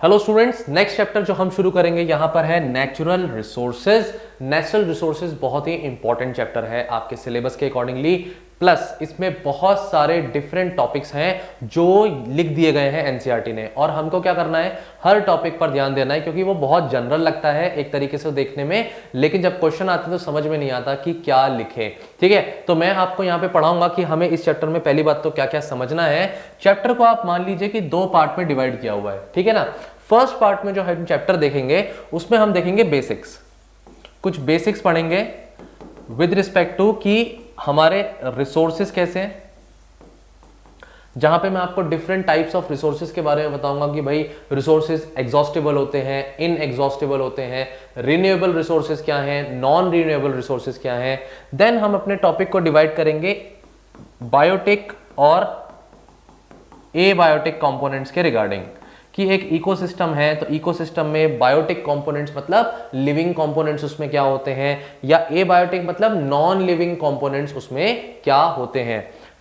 Hello students, next chapter जो हम शुरू करेंगे यहाँ पर है नेचुरल रिसोर्सेज। नेचुरल रिसोर्सेज बहुत ही इंपॉर्टेंट चैप्टर है आपके सिलेबस के अकॉर्डिंगली, प्लस इसमें बहुत सारे डिफरेंट टॉपिक्स हैं जो लिख दिए गए हैं एनसीईआरटी ने, और हमको क्या करना है, हर टॉपिक पर ध्यान देना है क्योंकि वो बहुत जनरल लगता है एक तरीके से देखने में, लेकिन जब क्वेश्चन आते हैं तो समझ में नहीं आता कि क्या लिखें। ठीक है, तो मैं आपको यहाँ पे पढ़ाऊंगा कि हमें इस चैप्टर में पहली बात तो क्या क्या समझना है। चैप्टर को आप मान लीजिए कि दो पार्ट में डिवाइड किया हुआ है, ठीक है ना। फर्स्ट पार्ट में जो हम चैप्टर देखेंगे उसमें हम देखेंगे बेसिक्स, कुछ बेसिक्स पढ़ेंगे विद रिस्पेक्ट टू कि हमारे रिसोर्सेज कैसे हैं, जहां पे मैं आपको डिफरेंट टाइप्स ऑफ रिसोर्सेज के बारे में बताऊंगा कि भाई रिसोर्सेज एग्जॉस्टेबल होते हैं, इनएग्जॉस्टेबल होते हैं, रिन्यूएबल रिसोर्सेज क्या हैं, नॉन रिन्यूएबल रिसोर्सेज क्या हैं। देन हम अपने टॉपिक को डिवाइड करेंगे बायोटिक और एबायोटिक कंपोनेंट्स के रिगार्डिंग, कि एक इकोसिस्टम है तो इकोसिस्टम में बायोटिक कंपोनेंट्स मतलब लिविंग कंपोनेंट्स उसमें क्या होते हैं, या एबायोटिक मतलब नॉन लिविंग कंपोनेंट्स उसमें क्या होते हैं।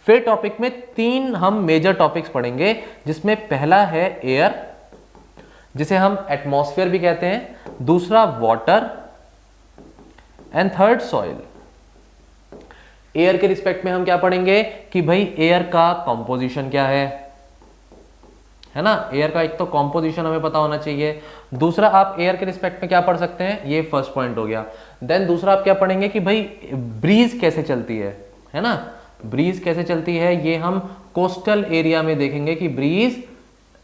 फिर टॉपिक में तीन हम मेजर टॉपिक्स पढ़ेंगे, जिसमें पहला है एयर, जिसे हम एटमॉस्फेयर भी कहते हैं, दूसरा water and third soil. Air के रिस्पेक्ट में हम क्या पढ़ेंगे कि भाई एयर का कंपोजिशन क्या है ना, एयर का एक तो कंपोजिशन हमें पता होना चाहिए। दूसरा आप एयर के रिस्पेक्ट में क्या पढ़ सकते हैं, ये फर्स्ट पॉइंट हो गया। देन दूसरा आप क्या पढ़ेंगे कि भाई ब्रीज कैसे चलती है ना, ब्रीज कैसे चलती है, ये हम कोस्टल एरिया में देखेंगे कि ब्रीज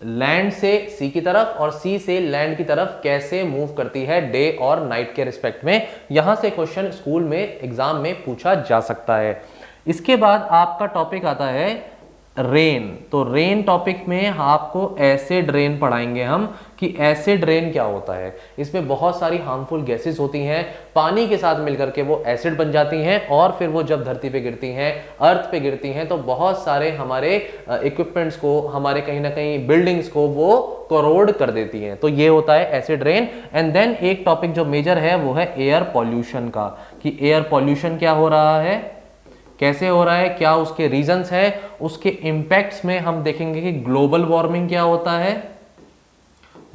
लैंड से सी की तरफ और सी से लैंड की तरफ कैसे मूव करती है डे और नाइट के रिस्पेक्ट में। यहां से क्वेश्चन स्कूल में एग्जाम में पूछा जा सकता है। इसके बाद आपका टॉपिक आता है रेन। तो रेन टॉपिक में आपको एसिड रेन पढ़ाएंगे हम कि एसिड रेन क्या होता है। इसमें बहुत सारी हार्मफुल गैसेस होती हैं, पानी के साथ मिलकर के वो एसिड बन जाती हैं, और फिर वो जब धरती पे गिरती हैं, अर्थ पे गिरती हैं, तो बहुत सारे हमारे इक्विपमेंट्स को, हमारे कहीं ना कहीं बिल्डिंग्स को वो करोड कर देती हैं। तो ये होता है एसिड रेन। एंड देन एक टॉपिक जो मेजर है वो है एयर पॉल्यूशन का, कि एयर पॉल्यूशन क्या हो रहा है, कैसे हो रहा है, क्या उसके रीजंस है, उसके इंपैक्ट्स में हम देखेंगे कि ग्लोबल वार्मिंग क्या होता है,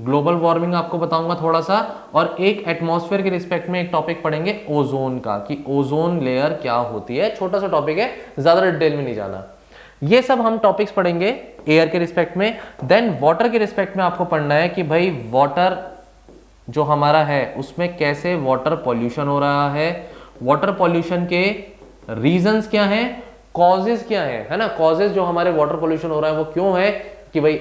ग्लोबल वार्मिंग आपको बताऊंगा थोड़ा सा। और एक एटमॉस्फेयर के रिस्पेक्ट में एक टॉपिक पढ़ेंगे ओजोन का, कि ओजोन लेयर क्या होती है। छोटा सा टॉपिक है, ज्यादा डिटेल में नहीं जाना। ये सब हम टॉपिक्स पढ़ेंगे एयर के रिस्पेक्ट में। देन वाटर के रिस्पेक्ट में आपको पढ़ना है कि भाई वाटर जो हमारा है उसमें कैसे वाटर पॉल्यूशन हो रहा है, वाटर पॉल्यूशन के रीजंस क्या हैं, कॉजेज क्या है ना। कॉजेज जो हमारे वाटर पोल्यूशन हो रहा है वो क्यों है, कि भाई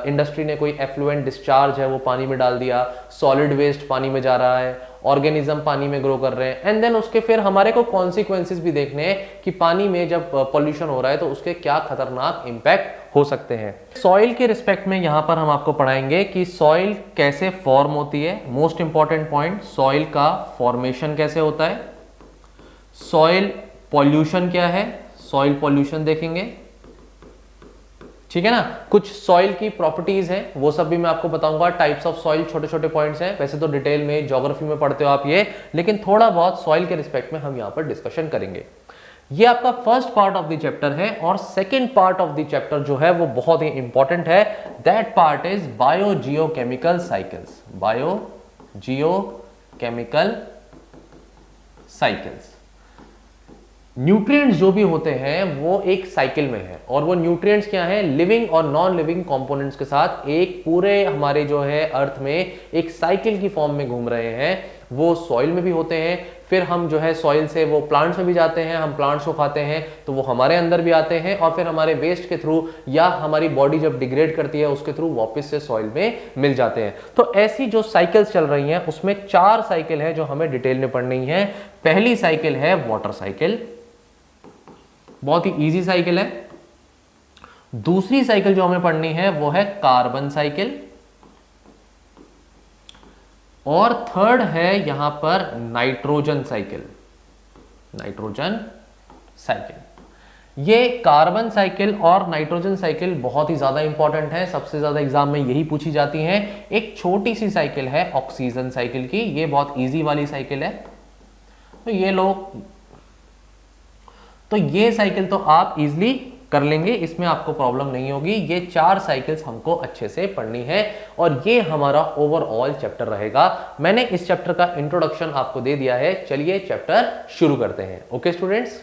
इंडस्ट्री ने कोई एफ्लुएंट डिस्चार्ज है वो पानी में डाल दिया, सॉलिड वेस्ट पानी में जा रहा है, ऑर्गेनिज्म पानी में ग्रो कर रहे हैं। एंड देन उसके फिर हमारे को कॉन्सिक्वेंसेस भी देखने हैं कि पानी में जब पॉल्यूशन हो रहा है तो उसके क्या खतरनाक इंपैक्ट हो सकते हैं। सॉइल के रिस्पेक्ट में यहां पर हम आपको पढ़ाएंगे कि सॉइल कैसे फॉर्म होती है। मोस्ट इंपॉर्टेंट पॉइंट, सॉइल का फॉर्मेशन कैसे होता है, सॉइल पॉल्यूशन क्या है, सॉइल पॉल्यूशन देखेंगे, ठीक है ना। कुछ सॉइल की प्रॉपर्टीज हैं वो सब भी मैं आपको बताऊंगा। टाइप्स ऑफ सॉइल, छोटे छोटे पॉइंट्स हैं, वैसे तो डिटेल में ज्योग्राफी में पढ़ते हो आप ये, लेकिन थोड़ा बहुत सॉइल के रिस्पेक्ट में हम यहां पर डिस्कशन करेंगे। ये आपका first part of the chapter है। और second part of the chapter जो है वो बहुत ही इंपॉर्टेंट है। That part is bio geochemical cycles, bio geochemical cycles. Nutrients जो भी होते हैं वो एक साइकिल में है, और वो न्यूट्रिएंट्स क्या हैं, लिविंग और नॉन लिविंग कंपोनेंट्स के साथ एक पूरे हमारे जो है अर्थ में एक साइकिल की फॉर्म में घूम रहे हैं। वो सॉइल में भी होते हैं, फिर हम जो है सॉइल से वो प्लांट्स में भी जाते हैं, हम प्लांट्स को खाते हैं तो वो हमारे अंदर भी आते हैं, और फिर हमारे वेस्ट के थ्रू या हमारी बॉडी जब डिग्रेड करती है उसके थ्रू वापस से सॉइल में मिल जाते हैं। तो ऐसी जो साइकिल्स चल रही हैं उसमें 4 साइकिल है जो हमें डिटेल में पढ़नी है। पहली साइकिल है वाटर साइकिल, बहुत ही इजी साइकिल है। दूसरी साइकिल जो हमें पढ़नी है वो है कार्बन साइकिल, और थर्ड है यहां पर नाइट्रोजन साइकिल, नाइट्रोजन साइकिल। ये कार्बन साइकिल और नाइट्रोजन साइकिल बहुत ही ज्यादा इंपॉर्टेंट है, सबसे ज्यादा एग्जाम में यही पूछी जाती हैं। एक छोटी सी साइकिल है ऑक्सीजन साइकिल की, ये बहुत इजी वाली साइकिल है। तो ये साइकिल तो आप इजीली कर लेंगे, इसमें आपको प्रॉब्लम नहीं होगी। ये 4 साइकिल्स हमको अच्छे से पढ़नी है और ये हमारा ओवरऑल चैप्टर रहेगा। मैंने इस चैप्टर का इंट्रोडक्शन आपको दे दिया है, चलिए चैप्टर शुरू करते हैं। Okay students.